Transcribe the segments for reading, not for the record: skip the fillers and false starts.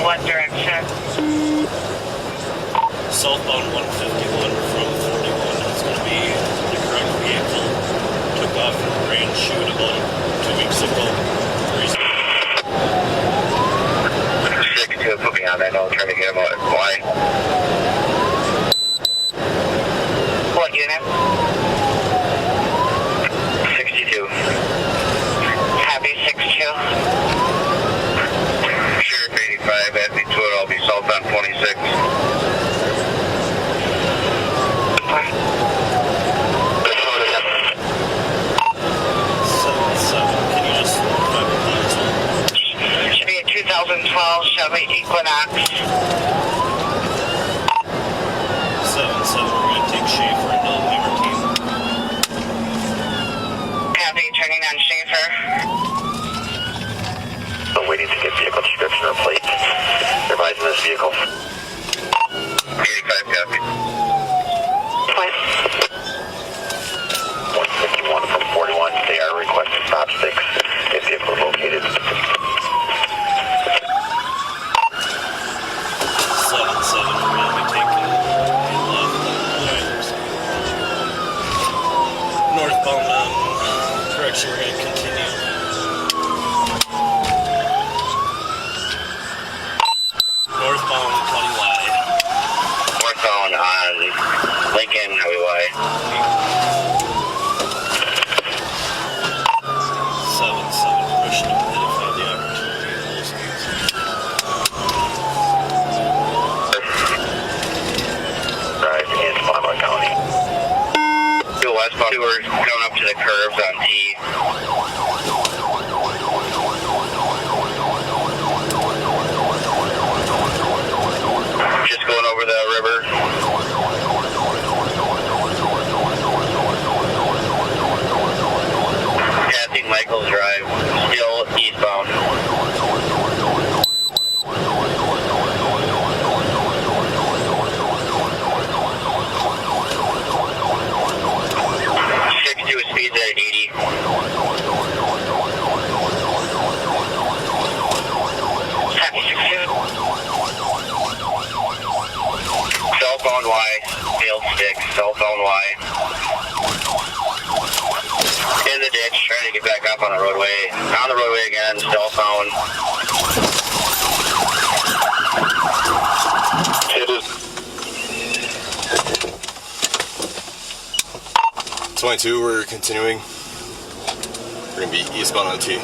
What direction? Southbound 151 from 41. It's going to be the correct vehicle. Took off from Grand Chute about 2 weeks ago. 6-2, put me on that note, trying to get him out. Why? What unit? 62. Copy 6-2. Sheriff 85, at me to it, I'll be southbound 26. Should be a 2012 Chevy Equinox. 7-7, we're going to take Schaefer into Lamartine. Copy, turning on Schaefer. I'm waiting to get vehicle description or plate. Revising this vehicle. 85, copy. What? 151 from 41, they are requesting stop sticks if vehicle is located. 7-7, we're going to be taking northbound correction, we're going to continue. Northbound County Y. Northbound on Lincoln Highway Y. 7-7, pushing ahead if I have the opportunity in those speeds. Drive in Lamar County. Go westbound, we're going up to the curves on T. Just going over the river. Passing Michael's Drive, still eastbound. 62 speeds at 80. Copy 6-2. Southbound Y, failed stick, southbound Y. In the ditch, trying to get back up on the roadway. On the roadway again, southbound. It is 22, we're continuing. We're going to be eastbound on T.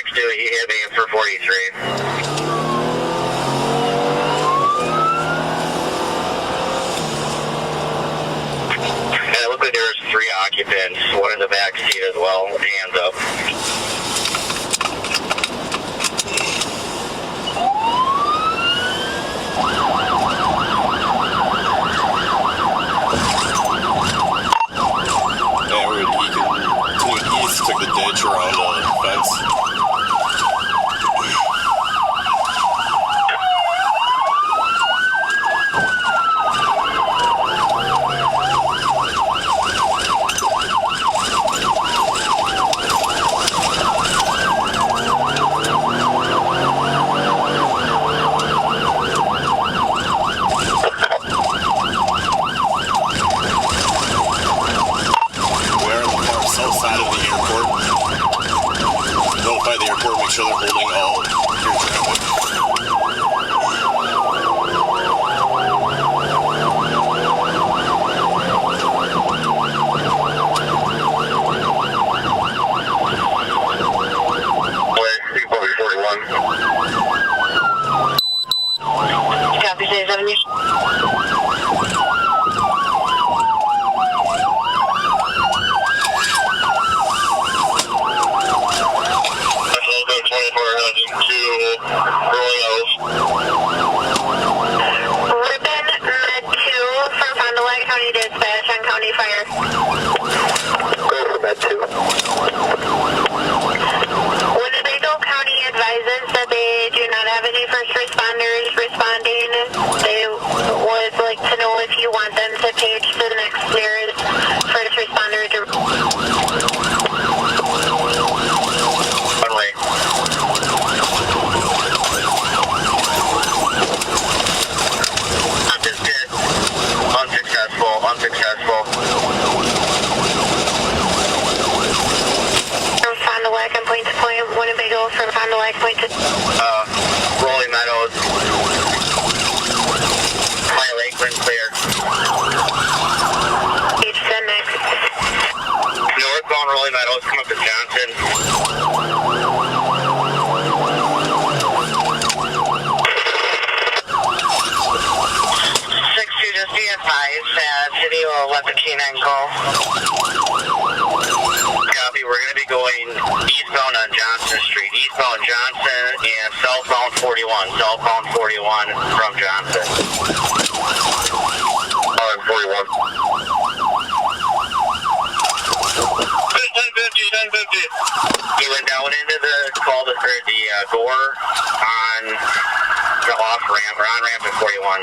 6-2, he hit me for 43. And it looked like there was 3 occupants, one in the back seat as well, hands up. And we're going to continue east, took the ditch around the fence. Notify the airport, make sure they're holding all air traffic. Copy 7-7. light pointed. Rolling Meadows. My Lakeland clear. Each 10 next. Northbound Rolling Meadows, come up to Johnson. 6-2, just be advised that City will let the K9 go. Copy, we're going to be going eastbound on Johnson Street. Eastbound Johnson and southbound 41. Southbound 41 from Johnson. 41. 1050. He went down into the door on the off ramp or on ramp at 41.